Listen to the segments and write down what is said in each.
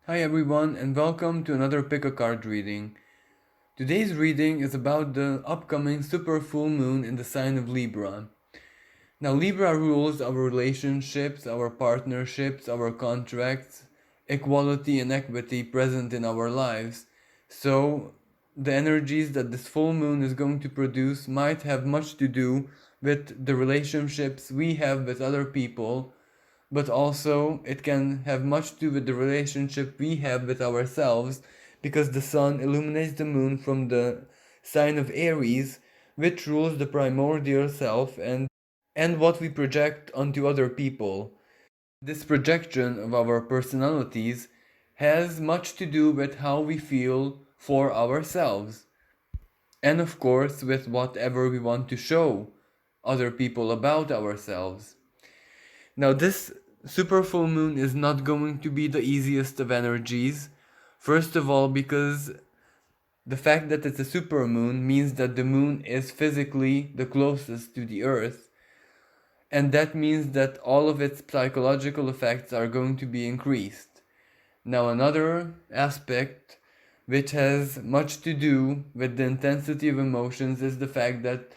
Hi everyone, and welcome to another pick a card reading. Today's reading is about the upcoming super full moon in the sign of Libra. Now, Libra rules our relationships, our partnerships, our contracts, equality and equity present in our lives. So, the energies that this full moon is going to produce might have much to do with the relationships we have with other people, but also it can have much to do with the relationship we have with ourselves, because the sun illuminates the moon from the sign of Aries, which rules the primordial self and what we project onto other people. This projection of our personalities has much to do with how we feel for ourselves, and of course with whatever we want to show other people about ourselves. Now, this super full moon is not going to be the easiest of energies. First of all, because the fact that it's a super moon means that the moon is physically the closest to the earth, and that means that all of its psychological effects are going to be increased. Now, another aspect which has much to do with the intensity of emotions is the fact that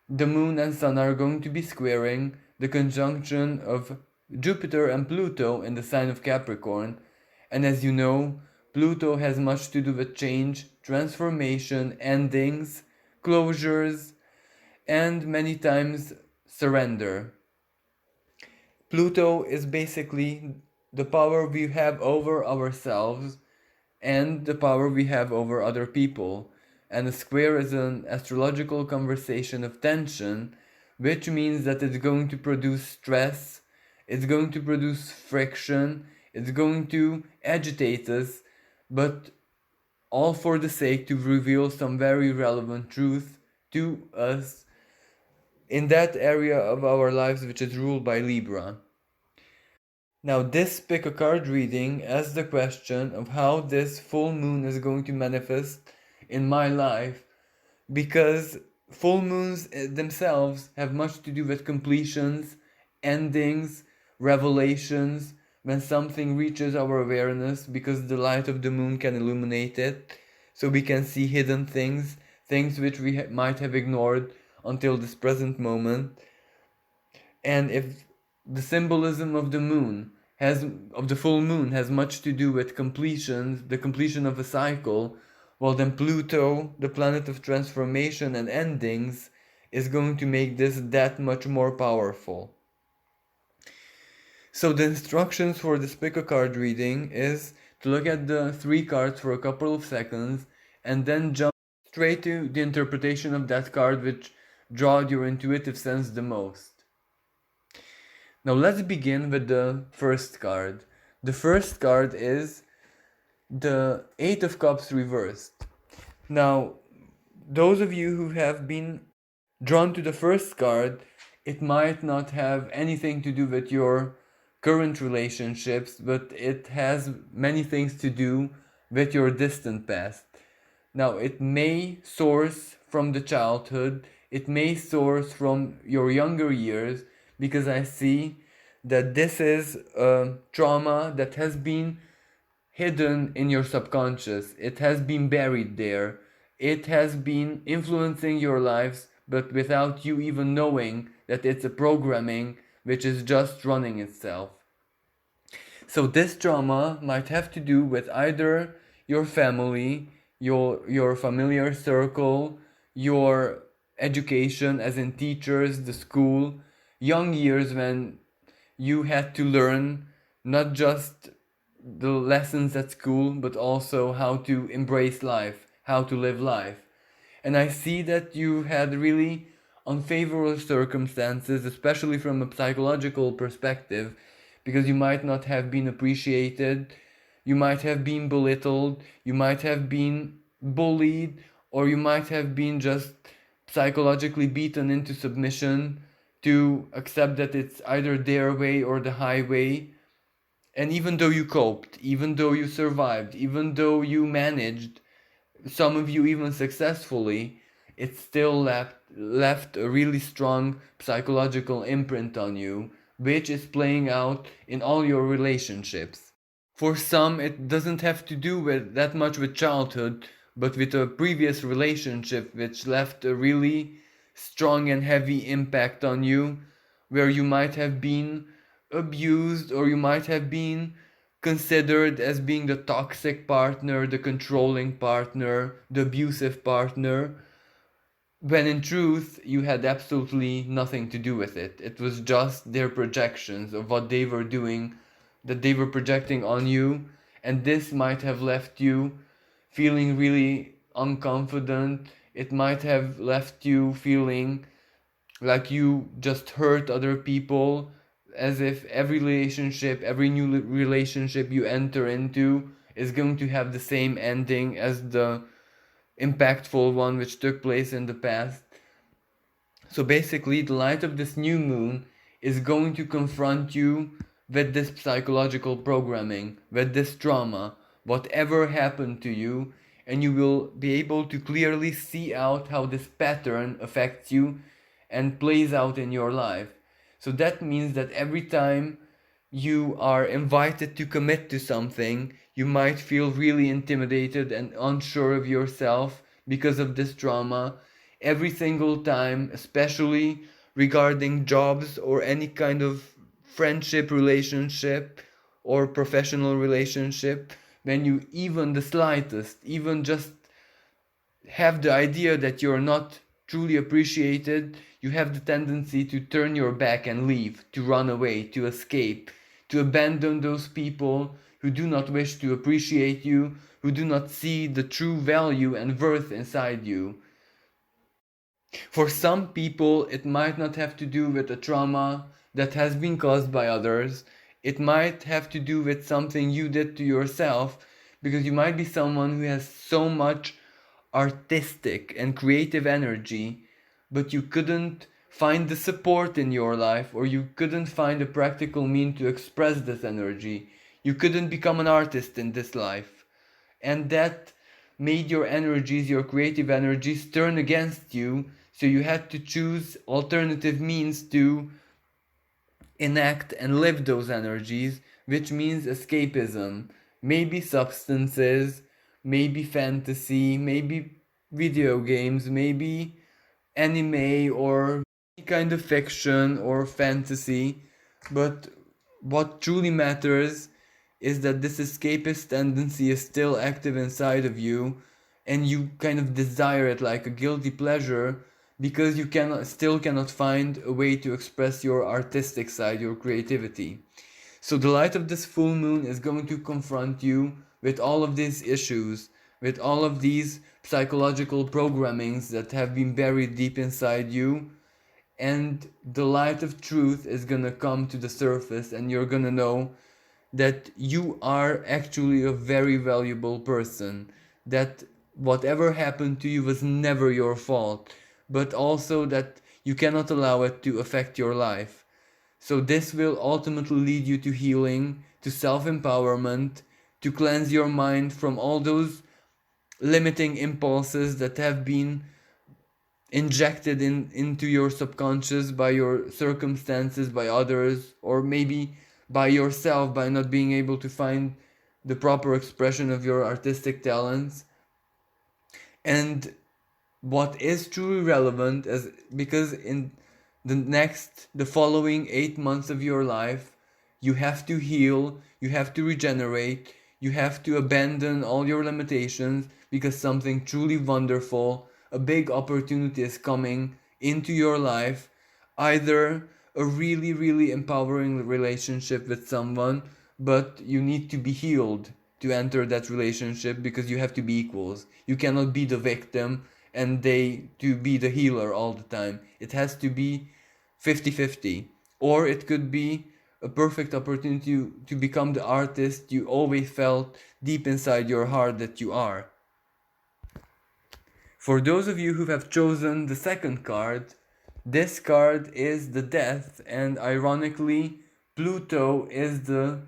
the moon and sun are going to be squaring the conjunction of Jupiter and Pluto in the sign of Capricorn. And as you know, Pluto has much to do with change, transformation, endings, closures, and many times surrender. Pluto is basically the power we have over ourselves and the power we have over other people. And a square is an astrological conversation of tension, which means that it's going to produce stress, it's going to produce friction, it's going to agitate us, but all for the sake to reveal some very relevant truth to us in that area of our lives which is ruled by Libra. Now, this pick a card reading asks the question of how this full moon is going to manifest in my life, because full moons themselves have much to do with completions, endings, revelations, when something reaches our awareness, because the light of the moon can illuminate it, so we can see hidden things, things which we might have ignored until this present moment. And if the symbolism of the moon has of the full moon has much to do with completions, the completion of a cycle, well then Pluto, the planet of transformation and endings, is going to make this that much more powerful. So the instructions for this pick a card reading is to look at the three cards for a couple of seconds and then jump straight to the interpretation of that card which drawed your intuitive sense the most. Now let's begin with the first card. The first card is the Eight of Cups reversed. Now, those of you who have been drawn to the first card, it might not have anything to do with your current relationships, but it has many things to do with your distant past. Now, it may source from the childhood, it may source from your younger years, because I see that this is a trauma that has been hidden in your subconscious. It has been buried there. It has been influencing your lives, but without you even knowing that it's a programming which is just running itself. So this trauma might have to do with either your family, your familiar circle, your education as in teachers, the school, young years when you had to learn not just the lessons at school, but also how to embrace life, how to live life. And I see that you had really unfavorable circumstances, especially from a psychological perspective, because you might not have been appreciated, you might have been belittled, you might have been bullied, or you might have been just psychologically beaten into submission to accept that it's either their way or the highway. And even though you coped, even though you survived, even though you managed, some of you even successfully, it still left a really strong psychological imprint on you, which is playing out in all your relationships. For some, it doesn't have to do with that much with childhood, but with a previous relationship which left a really strong and heavy impact on you, where you might have been abused or you might have been considered as being the toxic partner, the controlling partner, the abusive partner, when in truth you had absolutely nothing to do with it. It was just their projections of what they were doing, that they were projecting on you, and this might have left you feeling really unconfident. It might have left you feeling like you just hurt other people, as if every relationship, every new relationship you enter into is going to have the same ending as the impactful one which took place in the past. So basically, the light of this new moon is going to confront you with this psychological programming, with this trauma, whatever happened to you, and you will be able to clearly see out how this pattern affects you and plays out in your life. So that means that every time you are invited to commit to something, you might feel really intimidated and unsure of yourself because of this trauma. Every single time, especially regarding jobs or any kind of friendship relationship or professional relationship, when you even the slightest, even just have the idea that you're not truly appreciated, you have the tendency to turn your back and leave, to run away, to escape, to abandon those people who do not wish to appreciate you, who do not see the true value and worth inside you. For some people, it might not have to do with a trauma that has been caused by others. It might have to do with something you did to yourself, because you might be someone who has so much artistic and creative energy, but you couldn't find the support in your life, or you couldn't find a practical mean to express this energy. You couldn't become an artist in this life. And that made your energies, your creative energies, turn against you. So you had to choose alternative means to enact and live those energies, which means escapism. Maybe substances, maybe fantasy, maybe video games, maybe anime or any kind of fiction or fantasy. But what truly matters is that this escapist tendency is still active inside of you, and you kind of desire it like a guilty pleasure because you cannot find a way to express your artistic side, your creativity. So the light of this full moon is going to confront you with all of these issues, with all of these psychological programmings that have been buried deep inside you, and the light of truth is going to come to the surface, and you're going to know that you are actually a very valuable person, that whatever happened to you was never your fault, but also that you cannot allow it to affect your life. So this will ultimately lead you to healing, to self-empowerment, to cleanse your mind from all those limiting impulses that have been injected into your subconscious by your circumstances, by others, or maybe by yourself, by not being able to find the proper expression of your artistic talents. And what is truly relevant is because in the following 8 months of your life, you have to heal, you have to regenerate, you have to abandon all your limitations, because something truly wonderful, a big opportunity is coming into your life. Either a really, really empowering relationship with someone, but you need to be healed to enter that relationship, because you have to be equals. You cannot be the victim and they to be the healer all the time. It has to be 50-50. Or it could be a perfect opportunity to become the artist you always felt deep inside your heart that you are. For those of you who have chosen the second card, this card is the death, and ironically, Pluto is the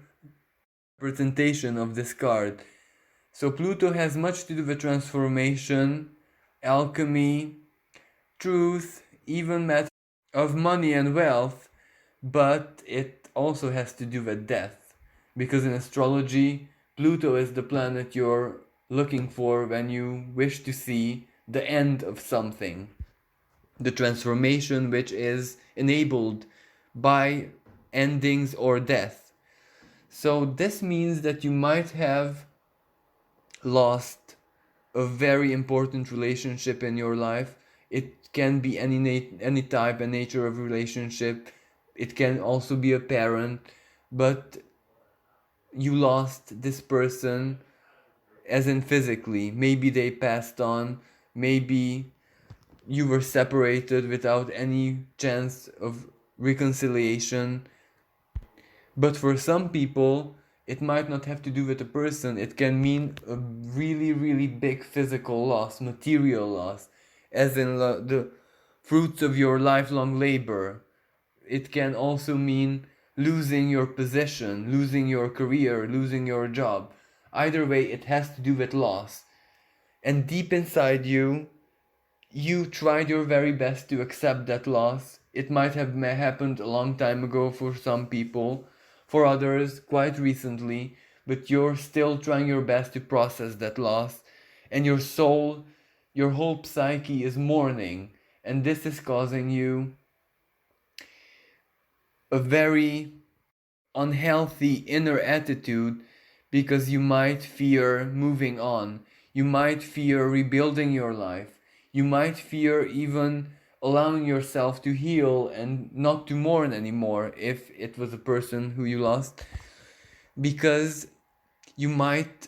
representation of this card. So Pluto has much to do with transformation, alchemy, truth, even matter of money and wealth, but it also has to do with death. because in astrology, Pluto is the planet you're looking for when you wish to see the end of something, the transformation which is enabled by endings or death. So this means that you might have lost a very important relationship in your life. It can be any type and nature of relationship. It can also be a parent, but you lost this person as in physically. Maybe they passed on, maybe you were separated without any chance of reconciliation. But for some people, it might not have to do with a person. It can mean a really, really big physical loss, material loss, as in the fruits of your lifelong labor. It can also mean losing your position, losing your career, losing your job. Either way, it has to do with loss. And deep inside you, you tried your very best to accept that loss. It might have happened a long time ago for some people, for others quite recently, but you're still trying your best to process that loss. And your soul, your whole psyche is mourning, and this is causing you a very unhealthy inner attitude because you might fear moving on. You might fear rebuilding your life. You might fear even allowing yourself to heal and not to mourn anymore if it was a person who you lost, because you might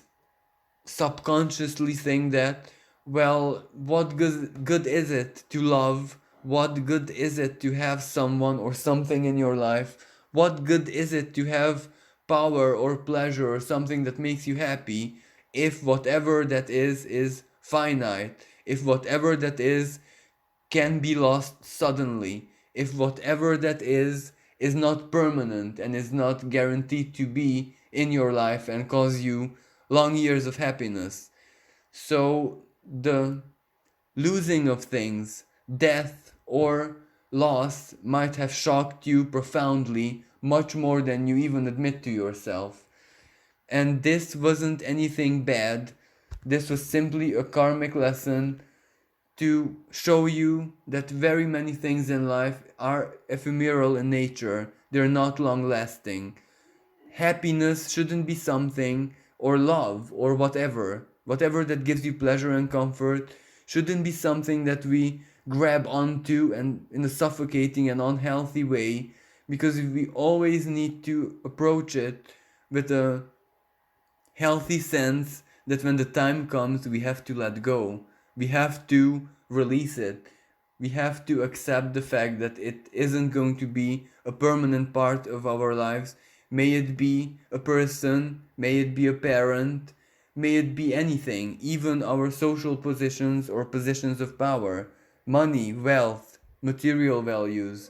subconsciously think that, well, what good is it to love? What good is it to have someone or something in your life? What good is it to have power or pleasure or something that makes you happy if whatever that is finite? If whatever that is can be lost suddenly? If whatever that is not permanent and is not guaranteed to be in your life and cause you long years of happiness. So the losing of things, death or loss might have shocked you profoundly, much more than you even admit to yourself. And this wasn't anything bad. This was simply a karmic lesson to show you that very many things in life are ephemeral in nature. They're not long lasting. Happiness shouldn't be something, or love, or whatever that gives you pleasure and comfort, shouldn't be something that we grab onto and in a suffocating and unhealthy way, because we always need to approach it with a healthy sense that when the time comes, we have to let go. We have to release it. We have to accept the fact that it isn't going to be a permanent part of our lives. May it be a person, may it be a parent, may it be anything, even our social positions or positions of power, money, wealth, material values.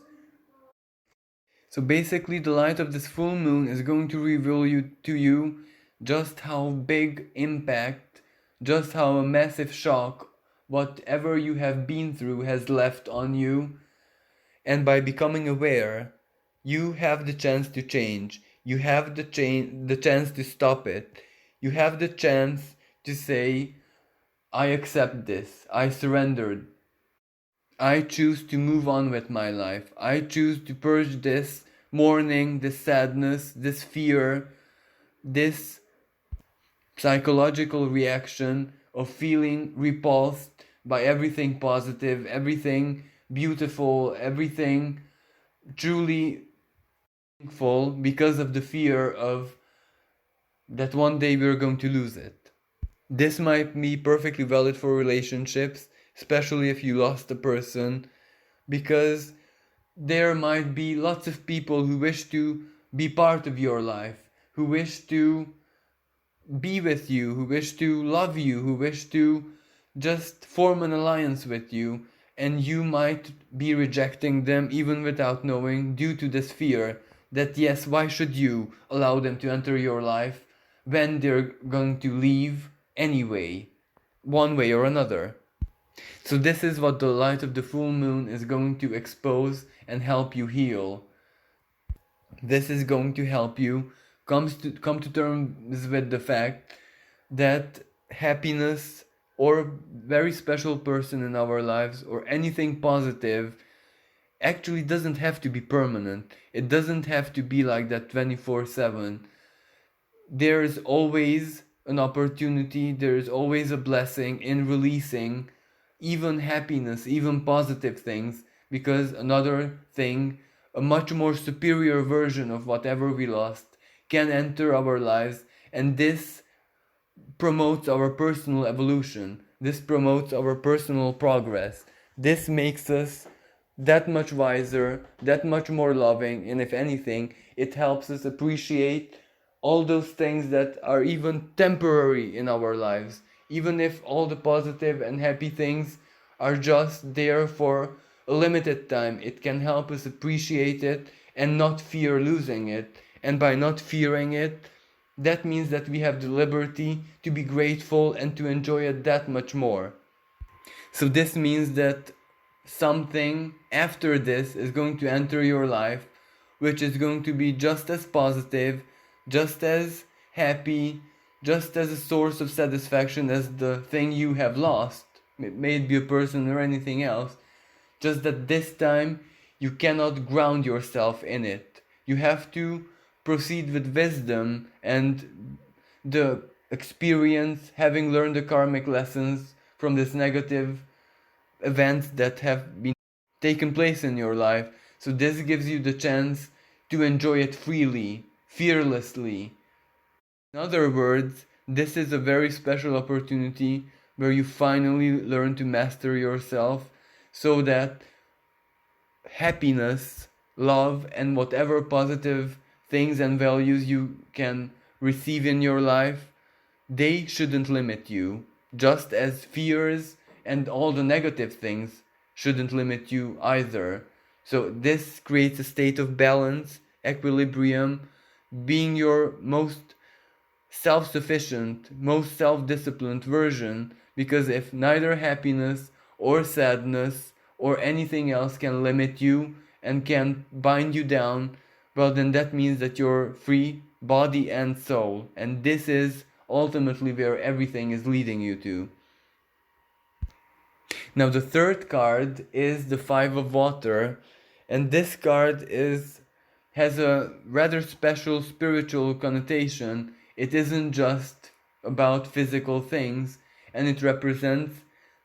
So basically, the light of this full moon is going to reveal to you just how big impact, just how a massive shock, whatever you have been through has left on you. And by becoming aware, you have the chance to change. You have the chance to stop it. You have the chance to say, I accept this. I surrendered. I choose to move on with my life. I choose to purge this mourning, this sadness, this fear, this psychological reaction of feeling repulsed by everything positive, everything beautiful, everything truly meaningful because of the fear of that one day we're going to lose it. This might be perfectly valid for relationships, especially if you lost a person, because there might be lots of people who wish to be part of your life, who wish to be with you, who wish to love you, who wish to just form an alliance with you, and you might be rejecting them even without knowing due to this fear that, yes, why should you allow them to enter your life when they're going to leave anyway, one way or another. So this is what the light of the full moon is going to expose and help you heal. This is going to help you come to terms with the fact that happiness or a very special person in our lives or anything positive actually doesn't have to be permanent. It doesn't have to be like that 24/7. There's always an opportunity, there's always a blessing in releasing even happiness, even positive things, because another thing, a much more superior version of whatever we lost, can enter our lives, and this promotes our personal evolution. This promotes our personal progress. This makes us that much wiser, that much more loving, and if anything, it helps us appreciate all those things that are even temporary in our lives. Even if all the positive and happy things are just there for a limited time, it can help us appreciate it and not fear losing it. And by not fearing it, that means that we have the liberty to be grateful and to enjoy it that much more. So this means that something after this is going to enter your life, which is going to be just as positive, just as happy, just as a source of satisfaction as the thing you have lost. It may be a person or anything else. Just that this time you cannot ground yourself in it. You have to proceed with wisdom and the experience, having learned the karmic lessons from this negative events that have been taken place in your life. So this gives you the chance to enjoy it freely, fearlessly. In other words, this is a very special opportunity where you finally learn to master yourself so that happiness, love, and whatever positive things and values you can receive in your life, they shouldn't limit you, just as fears and all the negative things shouldn't limit you either. So, this creates a state of balance, equilibrium, being your most self sufficient, most self disciplined version, because if neither happiness or sadness or anything else can limit you and can bind you down, well, then that means that you're free, body and soul. And this is ultimately where everything is leading you to. Now, the third card is the Five of Water, and this card has a rather special spiritual connotation. It isn't just about physical things, and it represents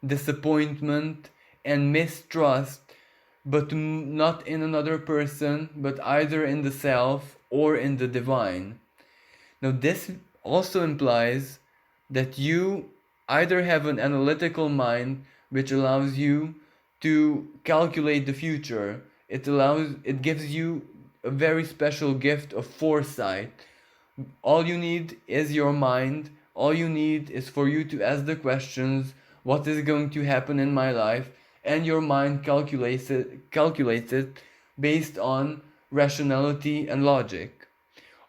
disappointment and mistrust, but not in another person, but either in the self or in the divine. Now, this also implies that you either have an analytical mind which allows you to calculate the future. It gives you a very special gift of foresight. All you need is your mind. All you need is for you to ask the questions, what is going to happen in my life? And your mind calculates it based on rationality and logic.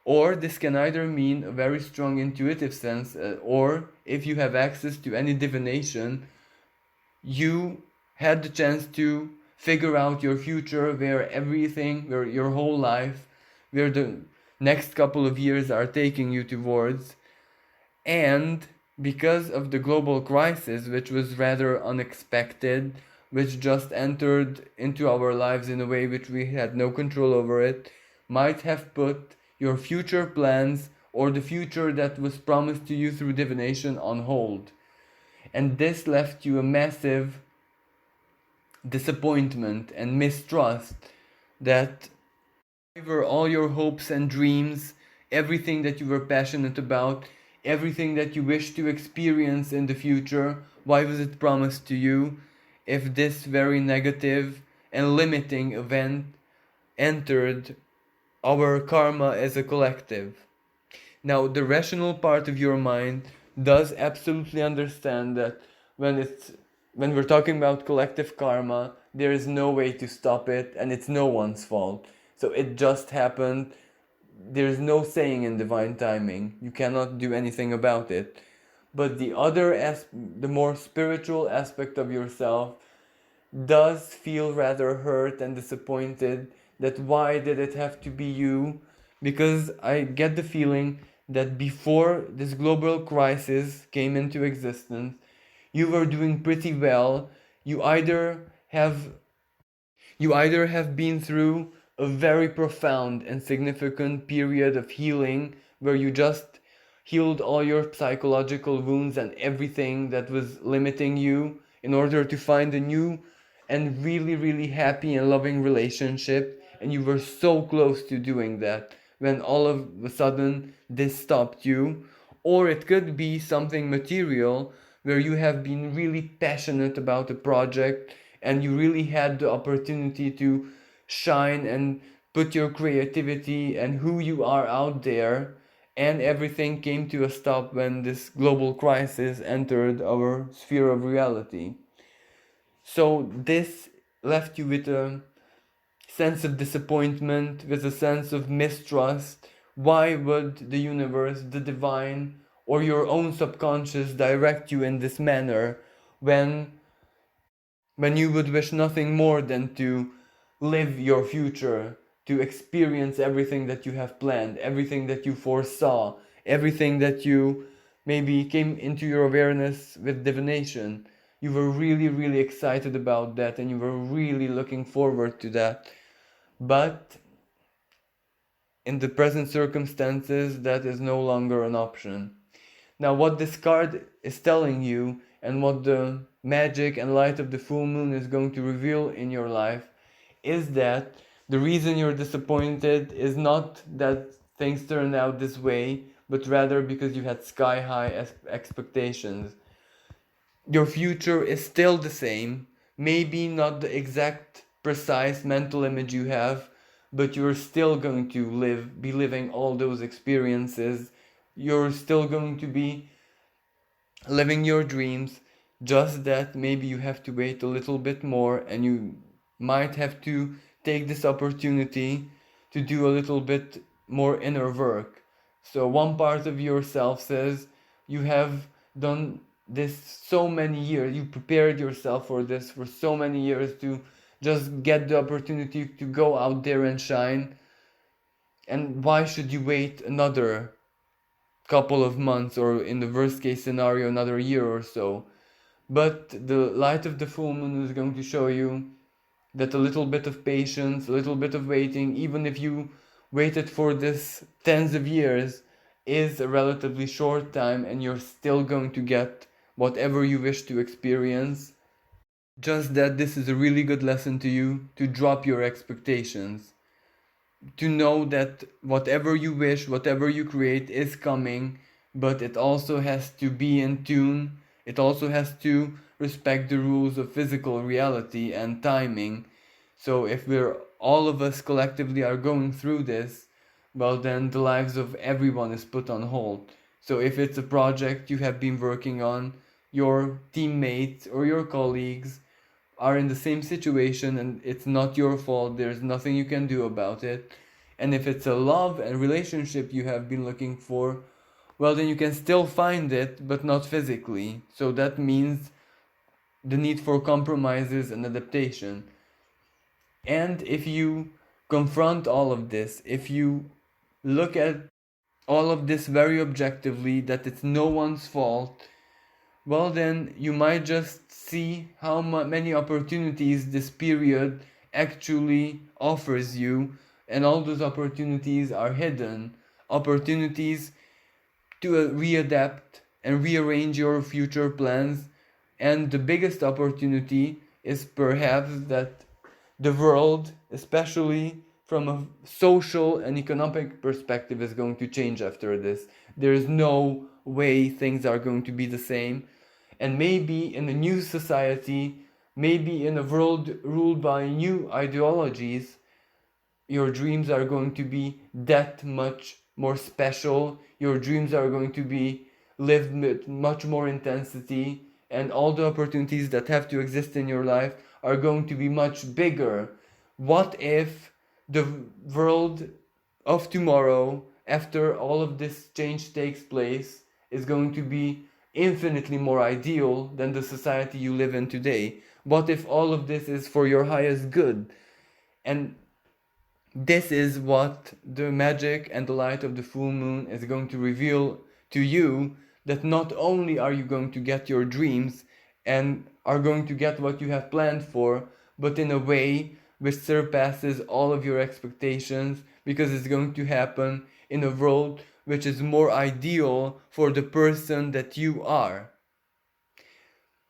Or this can either mean a very strong intuitive sense, or if you have access to any divination, you had the chance to figure out your future, where your whole life, where the next couple of years are taking you towards. And because of the global crisis, which was rather unexpected, which just entered into our lives in a way which we had no control over it, might have put your future plans or the future that was promised to you through divination on hold. And this left you a massive disappointment and mistrust that over all your hopes and dreams, everything that you were passionate about, everything that you wish to experience in the future, why was it promised to you if this very negative and limiting event entered our karma as a collective? Now, the rational part of your mind does absolutely understand that when it's when we're talking about collective karma, there is no way to stop it and it's no one's fault. So it just happened. There's no saying in divine timing. You cannot do anything about it. But the more spiritual aspect of yourself does feel rather hurt and disappointed that why did it have to be you? because I get the feeling that before this global crisis came into existence, you were doing pretty well. You either have you either have been through a very profound and significant period of healing where you just healed all your psychological wounds and everything that was limiting you in order to find a new and really, really happy and loving relationship. And you were so close to doing that when all of a sudden this stopped you. Or it could be something material where you have been really passionate about a project and you really had the opportunity to shine and put your creativity and who you are out there, and everything came to a stop when this global crisis entered our sphere of reality. So this left you with a sense of disappointment, with a sense of mistrust. Why would the universe, the divine, or your own subconscious direct you in this manner when you would wish nothing more than to live your future, to experience everything that you have planned, everything that you foresaw, everything that you maybe came into your awareness with divination. You were really, really excited about that and you were really looking forward to that. But in the present circumstances, that is no longer an option. Now, what this card is telling you, and what the magic and light of the full moon is going to reveal in your life, is that the reason you're disappointed is not that things turned out this way, but rather because you had sky high expectations. Your future is still the same, maybe not the exact precise mental image you have, but you're still going to be living all those experiences. You're still going to be living your dreams, just that maybe you have to wait a little bit more and you might have to take this opportunity to do a little bit more inner work. So, one part of yourself says, you have done this so many years, you prepared yourself for this for so many years to just get the opportunity to go out there and shine. And why should you wait another couple of months, or in the worst case scenario another year or so? But the light of the full moon is going to show you that a little bit of patience, a little bit of waiting, even if you waited for this tens of years, is a relatively short time and you're still going to get whatever you wish to experience. Just that this is a really good lesson to you to drop your expectations, to know that whatever you wish, whatever you create is coming, but it also has to be in tune. It also has to respect the rules of physical reality and timing. So if we're all of us collectively are going through this, well then the lives of everyone is put on hold. So if it's a project you have been working on, your teammates or your colleagues are in the same situation and it's not your fault, there's nothing you can do about it. And if it's a love and relationship you have been looking for, well, then you can still find it, but not physically. So that means the need for compromises and adaptation. And if you confront all of this, if you look at all of this very objectively, that it's no one's fault, well, then you might just see how many opportunities this period actually offers you, and all those opportunities are hidden. Opportunities to readapt and rearrange your future plans. And the biggest opportunity is perhaps that the world, especially from a social and economic perspective, is going to change after this. There is no way things are going to be the same. And maybe in a new society, maybe in a world ruled by new ideologies, your dreams are going to be that much more special. Your dreams are going to be lived with much more intensity, and all the opportunities that have to exist in your life are going to be much bigger. What if the world of tomorrow, after all of this change takes place, is going to be infinitely more ideal than the society you live in today? What if all of this is for your highest good? And This is what the magic and the light of the full moon is going to reveal to you, that not only are you going to get your dreams and are going to get what you have planned for, but in a way which surpasses all of your expectations, because it's going to happen in a world which is more ideal for the person that you are.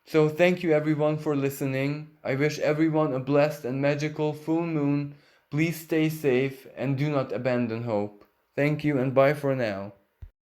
So thank you everyone for listening. I wish everyone a blessed and magical full moon. Please stay safe and do not abandon hope. Thank you and bye for now.